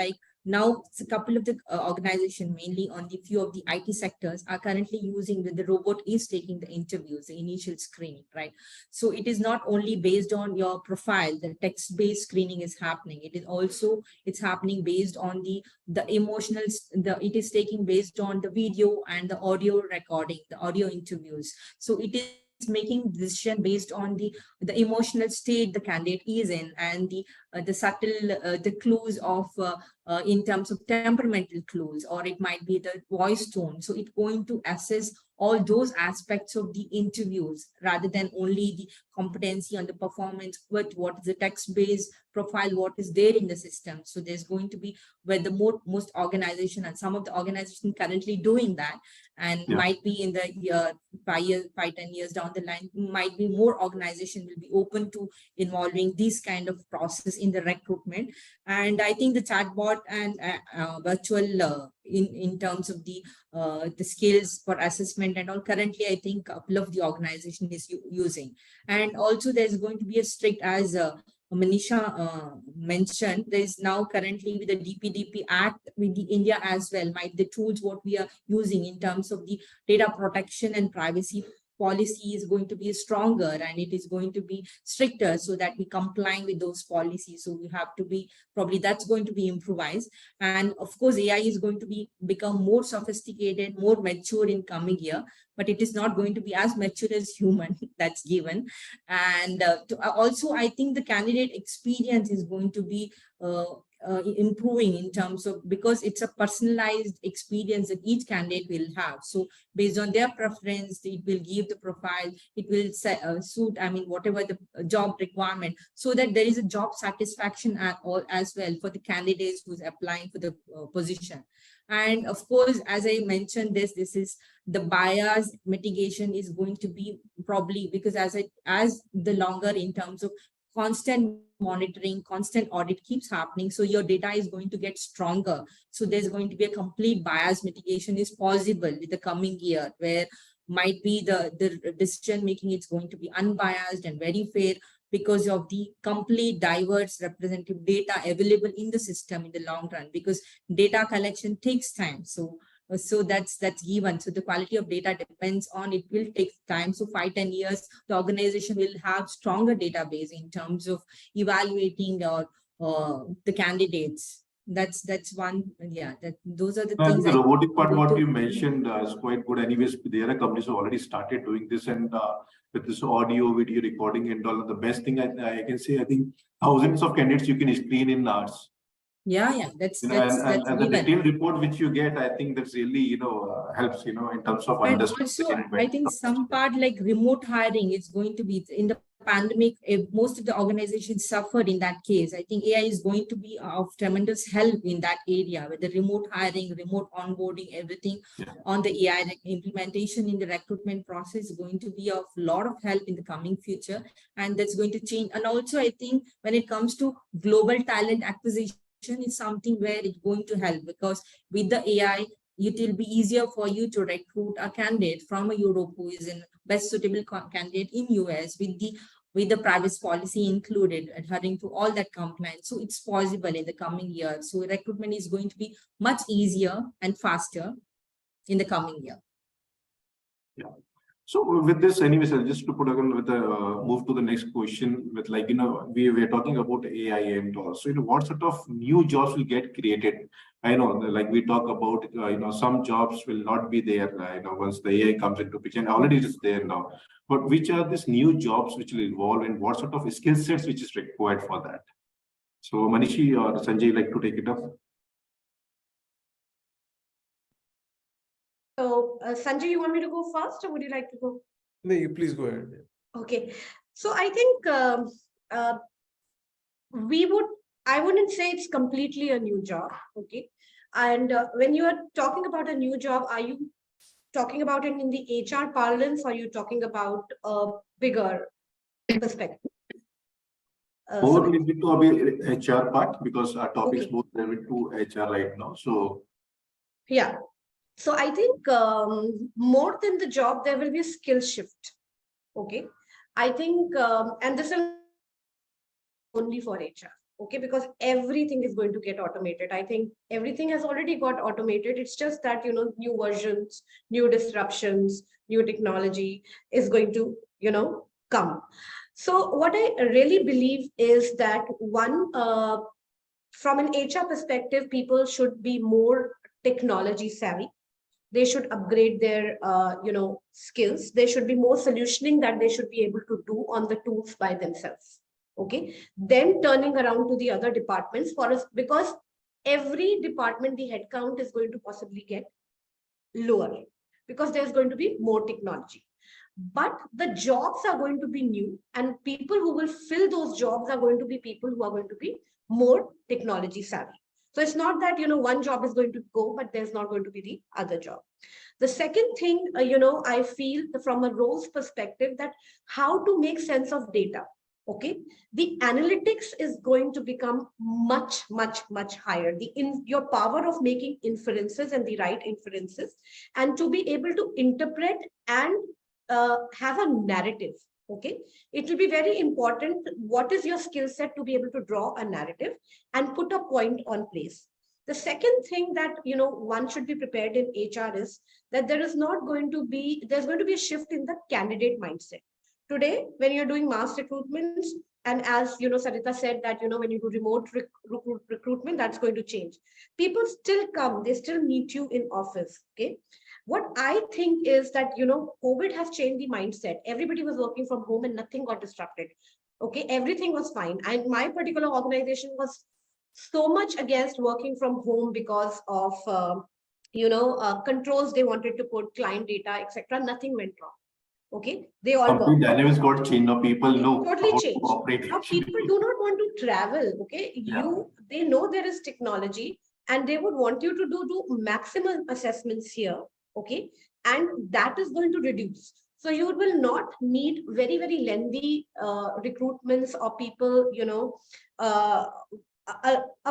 now a couple of the organization, mainly on the few of the IT sectors, are currently using the robot is taking the interviews, the initial screening, right? So it is not only based on your profile, the text-based screening is happening. It is also, it's happening based on the emotional, it is taking based on the video and the audio recording, the audio interviews. So it is making decision based on the emotional state the candidate is in, and the subtle the clues of in terms of temperamental clues, or it might be the voice tone. So it's going to assess all those aspects of the interviews rather than only the competency on the performance, but what is the text-based profile, what is there in the system. So there's going to be where the most organization, and some of the organization currently doing that, and might be in the 5, 10 years down the line, might be more organization will be open to involving these kind of process in the recruitment. And I think the chatbot and virtual in terms of the skills for assessment and all, currently I think a couple of the organization is using. And also there's going to be a strict, as Manisha mentioned, there is now currently with the DPDP Act with the India as well, might the tools what we are using in terms of the data protection and privacy policy is going to be stronger, and it is going to be stricter, so that we comply with those policies. So we have to be, probably that's going to be improvised. And of course, AI is going to become more sophisticated, more mature in coming year, but it is not going to be as mature as human, that's given. And also, I think the candidate experience is going to be improving in terms of, because it's a personalized experience that each candidate will have. So based on their preference, it will give the profile, it will suit, I mean, whatever the job requirement, so that there is a job satisfaction as well for the candidates who's applying for the position. And of course, as I mentioned, this is the bias mitigation is going to be probably, because as the longer in terms of constant monitoring, constant audit keeps happening, so your data is going to get stronger. So there's going to be a complete bias mitigation is possible with the coming year, where might be the decision making is going to be unbiased and very fair, because of the complete diverse representative data available in the system in the long run, because data collection takes time. So that's given. So the quality of data depends on, it will take time. So 5, 10 years, the organization will have stronger database in terms of evaluating the candidates. That's one. Yeah, those are the things. The robotic part, what you mentioned is quite good. Anyways, there are companies who already started doing this, and with this audio, video recording and all. The best thing I can say, I think thousands of candidates you can screen in hours. Yeah, that's and the detailed report which you get, I think that's really helps in terms of understanding. Also, I think some part like remote hiring is going to be in the pandemic. Most of the organizations suffered in that case. I think AI is going to be of tremendous help in that area, with the remote hiring, remote onboarding, everything on the AI implementation in the recruitment process is going to be of a lot of help in the coming future, and that's going to change. And also, I think when it comes to global talent acquisition, is something where it's going to help, because with the AI, it will be easier for you to recruit a candidate from Europe who is in best suitable candidate in US with the privacy policy included, adhering to all that compliance. So it's possible in the coming year. So recruitment is going to be much easier and faster in the coming year. Yeah. So with this, anyways, just to put again with the move to the next question with, like, we were talking about AI and all. So, what sort of new jobs will get created? I know, like we talk about, some jobs will not be there, once the AI comes into picture, and already it is there now. But which are these new jobs which will evolve, and what sort of skill sets which is required for that? So Manishi or Sanjay, like to take it up? So Sanjay, you want me to go first, or would you like to go? No, you please go ahead. Okay. So I think I wouldn't say it's completely a new job. Okay. And when you are talking about a new job, are you talking about it in the HR parlance, or are you talking about a bigger perspective? More related to a HR part, because our topics Okay. both related to HR right now. So Yeah. So I think more than the job, there will be a skill shift. Okay. I think, and this is only for HR. Okay, because everything is going to get automated. I think everything has already got automated. It's just that, new versions, new disruptions, new technology is going to, come. So what I really believe is that one, from an HR perspective, people should be more technology savvy. They should upgrade their, skills. There should be more solutioning that they should be able to do on the tools by themselves. Okay, then turning around to the other departments for us, because every department, the headcount is going to possibly get lower because there's going to be more technology. But the jobs are going to be new, and people who will fill those jobs are going to be people who are going to be more technology savvy. So it's not that, one job is going to go, but there's not going to be the other job. The second thing, I feel from a roles perspective, that how to make sense of data. Okay, the analytics is going to become much, much, much higher. Your power of making inferences and the right inferences, and to be able to interpret and have a narrative. Okay, it will be very important. What is your skill set to be able to draw a narrative and put a point on place? The second thing that, one should be prepared in HR is that there's going to be a shift in the candidate mindset. Today, when you're doing mass recruitments, and as Saritha said that, when you do remote recruitment, that's going to change. People still come, they still meet you in office. Okay. What I think is that, COVID has changed the mindset. Everybody was working from home and nothing got disrupted. Okay. Everything was fine. And my particular organization was so much against working from home because of, controls they wanted to put, client data, etc. Nothing went wrong. Okay, they all complete dynamics got changed. Now people know totally how changed. to operate. Now people do not want to travel. Okay, they know there is technology, and they would want you to do maximum assessments here. Okay, and that is going to reduce. So you will not need very, very lengthy recruitments or people, a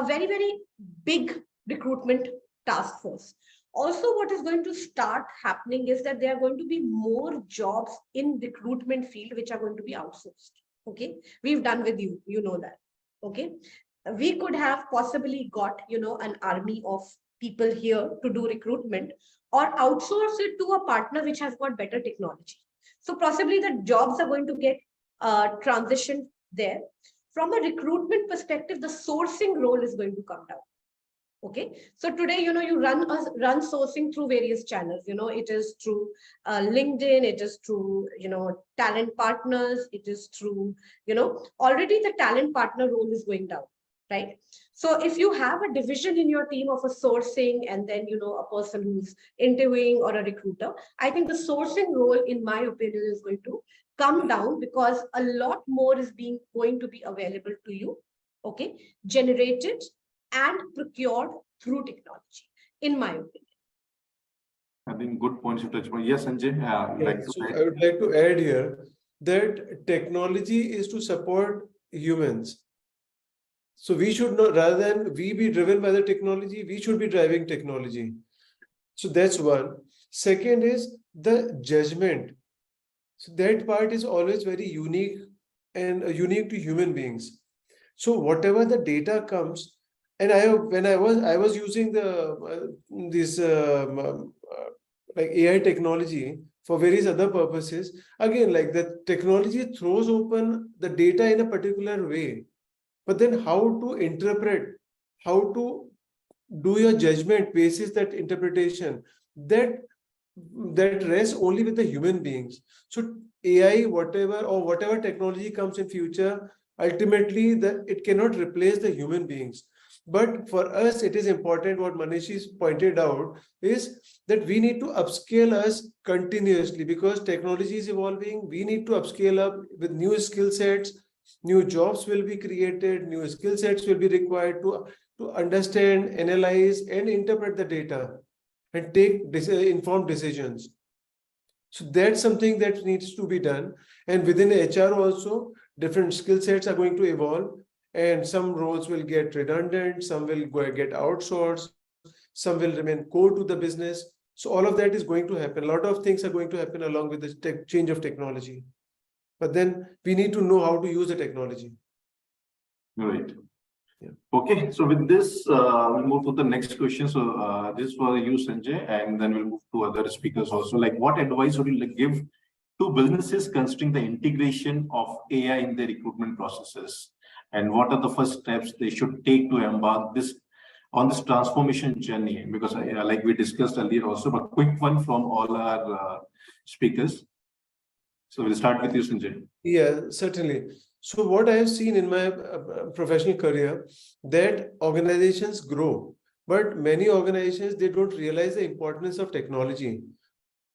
very, very big recruitment task force. Also, what is going to start happening is that there are going to be more jobs in recruitment field which are going to be outsourced. Okay, we've done with you, that. Okay, we could have possibly got, an army of people here to do recruitment, or outsource it to a partner which has got better technology. So possibly the jobs are going to get transitioned there. From a recruitment perspective, the sourcing role is going to come down. Okay, so today, you run sourcing through various channels. It is through LinkedIn, it is through, talent partners, it is through, already the talent partner role is going down, right? So if you have a division in your team of a sourcing, and then, a person who's interviewing or a recruiter, I think the sourcing role, in my opinion, is going to come down, because a lot more is going to be available to you. Okay, generated and procured through technology, in my opinion. I think good points to touch on. Yes, Sanjay. I would like to add here that technology is to support humans. So we should not, rather than we be driven by the technology, we should be driving technology. So that's one. Second is the judgment. So that part is always very unique and unique to human beings. So whatever the data comes, and when I was using the like AI technology for various other purposes. Again, like the technology throws open the data in a particular way, but then how to interpret, how to do your judgment basis that interpretation, that rests only with the human beings. So AI, whatever technology comes in future, ultimately it cannot replace the human beings. But for us, it is important, what Manish pointed out, is that we need to upscale us continuously, because technology is evolving. We need to upscale up with new skill sets, new jobs will be created, new skill sets will be required to understand, analyze, and interpret the data and take informed decisions. So that's something that needs to be done. And within HR also, different skill sets are going to evolve, and some roles will get redundant, some will get outsourced, some will remain core to the business. So all of that is going to happen. A lot of things are going to happen along with the change of technology. But then we need to know how to use the technology. Right. Yeah. Okay, so with this, we'll move to the next question. So this is for you, Sanjay, and then we'll move to other speakers also. Like, what advice would you give to businesses considering the integration of AI in their recruitment processes? And what are the first steps they should take to embark on this transformation journey? Because like we discussed earlier also, but quick one from all our speakers. So we'll start with you, Sanjay. Yeah, certainly. So what I have seen in my professional career, that organizations grow, but many organizations, they don't realize the importance of technology.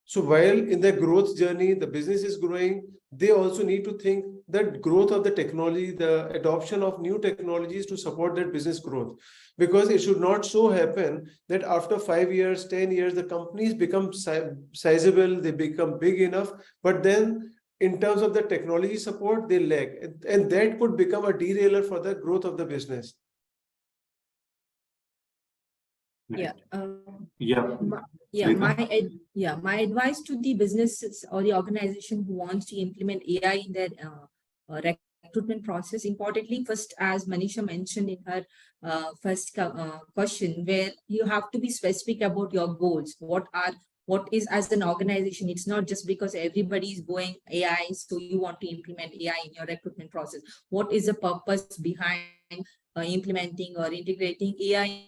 So while in their growth journey, the business is growing, they also need to think that growth of the technology, the adoption of new technologies to support that business growth. Because it should not so happen that after 5 years, 10 years, the companies become sizable, they become big enough, but then in terms of the technology support, they lag. And that could become a derailer for the growth of the business. Yeah. My advice to the businesses or the organization who wants to implement AI in their recruitment process, importantly, first, as Manisha mentioned in her first question, where you have to be specific about your goals. What is, as an organization, it's not just because everybody is going AI, so you want to implement AI in your recruitment process. What is the purpose behind implementing or integrating AI?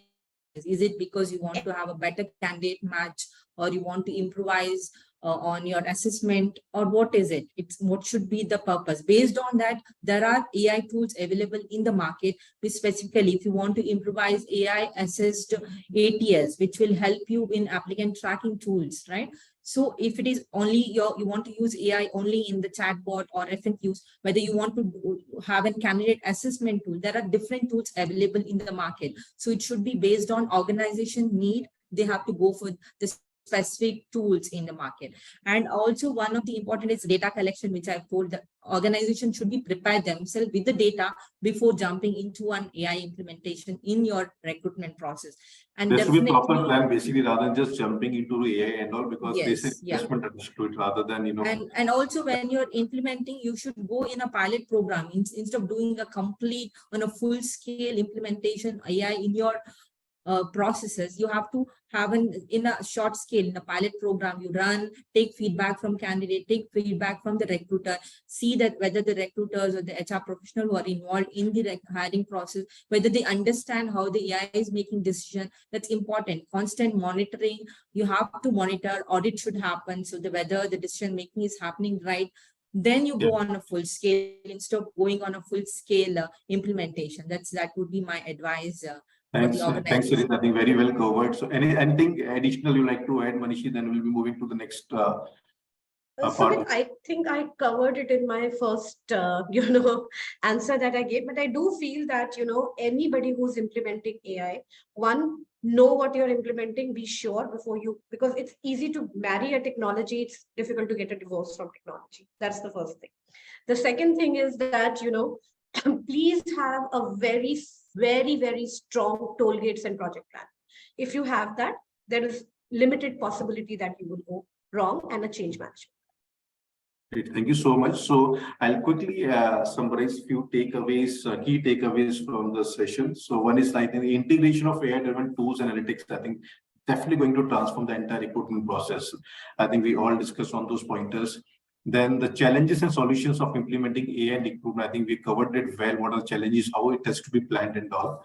Is it because you want to have a better candidate match, or you want to improvise on your assessment, or what is it? What should be the purpose? Based on that, there are AI tools available in the market, which specifically, if you want to improvise AI assessed ATS, which will help you in applicant tracking tools, right? So if it is only you want to use AI only in the chatbot or FNQs, whether you want to have a candidate assessment tool, there are different tools available in the market. So it should be based on organization need. They have to go for the specific tools in the market. And also one of the important is data collection, which I've told the organization should be prepared themselves with the data before jumping into an AI implementation in your recruitment process. And there should be a proper plan, basically, rather than just jumping into AI and all, because yes, there's investment attached to it, rather than, And also when you're implementing, you should go in a pilot program instead of doing a complete on a full scale implementation AI in your processes. You have to have in a short scale, in a pilot program, you run, take feedback from candidate, take feedback from the recruiter, see that whether the recruiters or the HR professional who are involved in the hiring process, whether they understand how the AI is making decision. That's important. Constant monitoring. You have to monitor, audit should happen, so that whether the decision making is happening right. Then you go on a full scale instead of going on a full scale implementation. That would be my advice. Thanks, Saritha. I think very well covered. So anything additional you like to add, Manishi? Then we'll be moving to the next part. I think I covered it in my first, answer that I gave. But I do feel that, anybody who's implementing AI, one, know what you're implementing, be sure before you, because it's easy to marry a technology. It's difficult to get a divorce from technology. That's the first thing. The second thing is that, please have a very very, very strong toll gates and project plan. If you have that, there is limited possibility that you will go wrong and a change management. Great. Thank you so much. So I'll quickly summarize few takeaways, key takeaways from the session. So one is, I think, the integration of AI-driven tools and analytics, I think, definitely going to transform the entire recruitment process. I think we all discussed on those pointers. Then the challenges and solutions of implementing AI and recruitment, I think we covered it well. What are the challenges, how it has to be planned and all.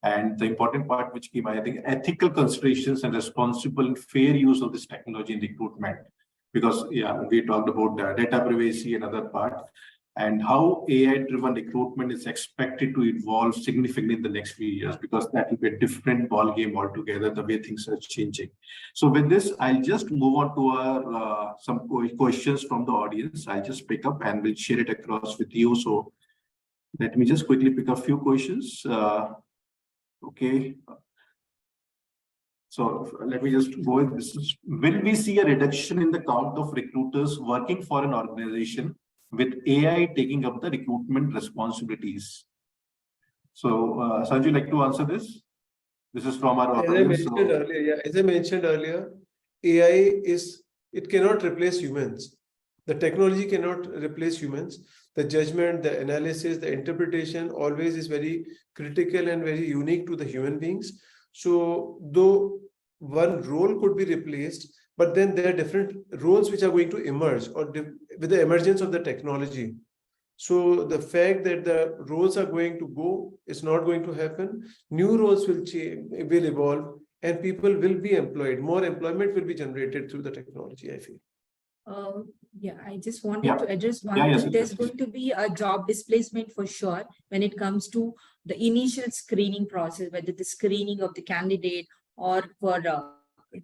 And the important part which came, I think, ethical considerations and responsible and fair use of this technology in recruitment. Because we talked about data privacy and other part, and how AI-driven recruitment is expected to evolve significantly in the next few years, because that will be a different ball game altogether, the way things are changing. So with this, I'll just move on to our some questions from the audience. I'll just pick up and we'll share it across with you. So let me just quickly pick a few questions. Okay. So let me just go with this. Will we see a reduction in the count of recruiters working for an organization with AI taking up the recruitment responsibilities? So Sanjay, you like to answer this? This is from our audience. As I mentioned earlier, AI cannot replace humans. The technology cannot replace humans. The judgment, the analysis, the interpretation always is very critical and very unique to the human beings. So though one role could be replaced, but then there are different roles which are going to emerge with the emergence of the technology. So the fact that the roles are going to go is not going to happen. New roles will change, will evolve, and people will be employed. More employment will be generated through the technology, I feel. I just wanted to address one thing. There's going to be a job displacement for sure when it comes to the initial screening process, whether the screening of the candidate or for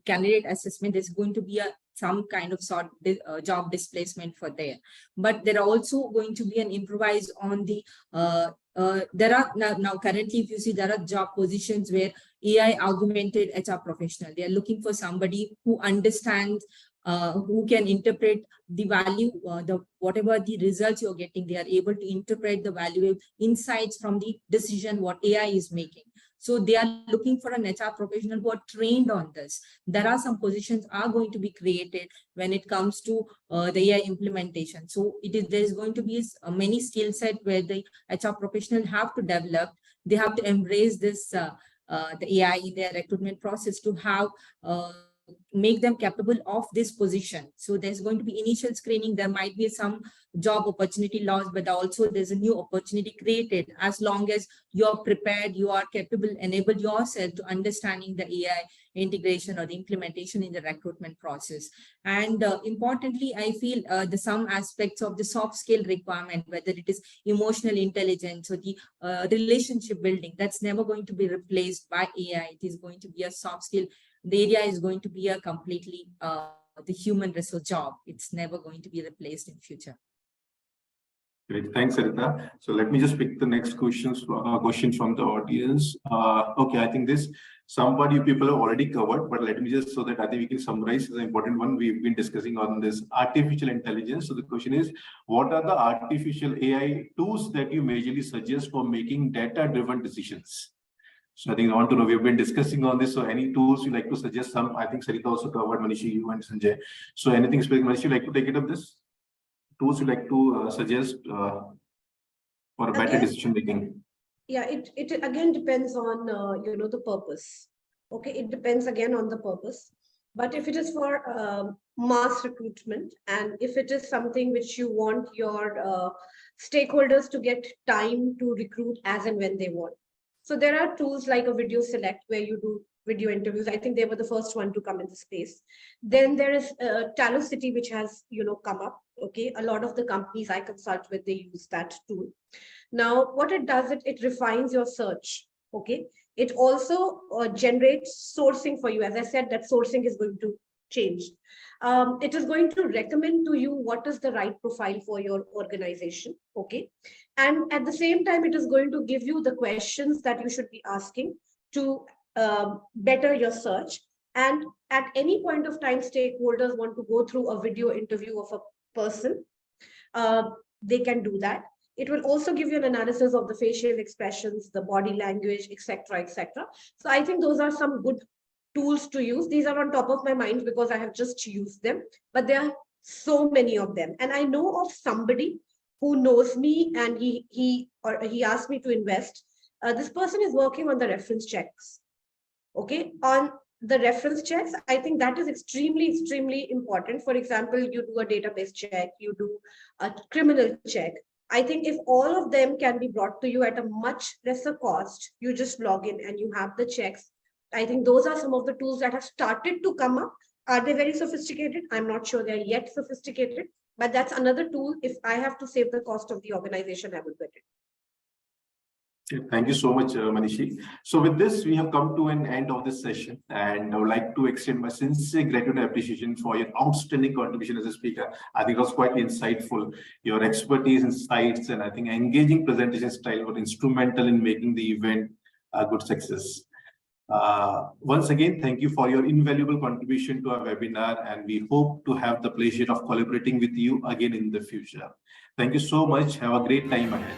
candidate assessment. There's going to be some kind of job displacement for there. But there are also going to be an improvise on the there are now currently, if you see, there are job positions where AI augmented HR professional. They are looking for somebody who understands, who can interpret the value, whatever the results you're getting. They are able to interpret the value insights from the decision what AI is making. So they are looking for an HR professional who are trained on this. There are some positions are going to be created when it comes to the AI implementation. So there's going to be many skill set where the HR professional have to develop. They have to embrace this the AI in their recruitment process to have make them capable of this position. So there's going to be initial screening. There might be some job opportunity loss, but also there's a new opportunity created as long as you're prepared, you are capable, enable yourself to understanding the AI integration or the implementation in the recruitment process. And importantly, I feel some aspects of the soft skill requirement, whether it is emotional intelligence or the relationship building, that's never going to be replaced by AI. It is going to be a soft skill. The area is going to be a completely the human resource job. It's never going to be replaced in future. Great, thanks, Saritha. So let me just pick the next question from the audience. Okay, I think this somebody people have already covered, but let me just, so that I think we can summarize the important one we've been discussing on this artificial intelligence. So the question is, what are the artificial AI tools that you majorly suggest for making data-driven decisions? So I think I want to know, we've been discussing on this. So any tools you like to suggest? Some, I think Saritha also covered, Manishi, you and Sanjay. So anything specific, Manishi, you like to take it up this? Tools you like to suggest for a better decision making? Yeah, it again depends on the purpose. Okay, it depends again on the purpose. But if it is for mass recruitment, and if it is something which you want your stakeholders to get time to recruit as and when they want. So there are tools like a video select where you do video interviews. I think they were the first one to come into space. Then there is Talocity, which has come up. Okay, a lot of the companies I consult with, they use that tool. Now, what it does, it refines your search. Okay, it also generates sourcing for you. As I said, that sourcing is going to change. It is going to recommend to you what is the right profile for your organization. Okay, and at the same time, it is going to give you the questions that you should be asking to better your search. And at any point of time, stakeholders want to go through a video interview of a person, they can do that. It will also give you an analysis of the facial expressions, the body language, etc., etc. So I think those are some good tools to use. These are on top of my mind because I have just used them, but there are so many of them. And I know of somebody who knows me, and he asked me to invest. This person is working on the reference checks. Okay, on the reference checks, I think that is extremely important. For example, you do a database check, you do a criminal check. I think if all of them can be brought to you at a much lesser cost, you just log in and you have the checks. I think those are some of the tools that have started to come up. Are they very sophisticated? I'm not sure they're yet sophisticated, but that's another tool. If I have to save the cost of the organization, I will get it. Thank you so much, Manishi. So with this, we have come to an end of this session, and I would like to extend my sincere gratitude and appreciation for your outstanding contribution as a speaker. I think it was quite insightful. Your expertise, insights, and I think engaging presentation style were instrumental in making the event a good success. Once again, thank you for your invaluable contribution to our webinar, and we hope to have the pleasure of collaborating with you again in the future. Thank you so much. Have a great time ahead.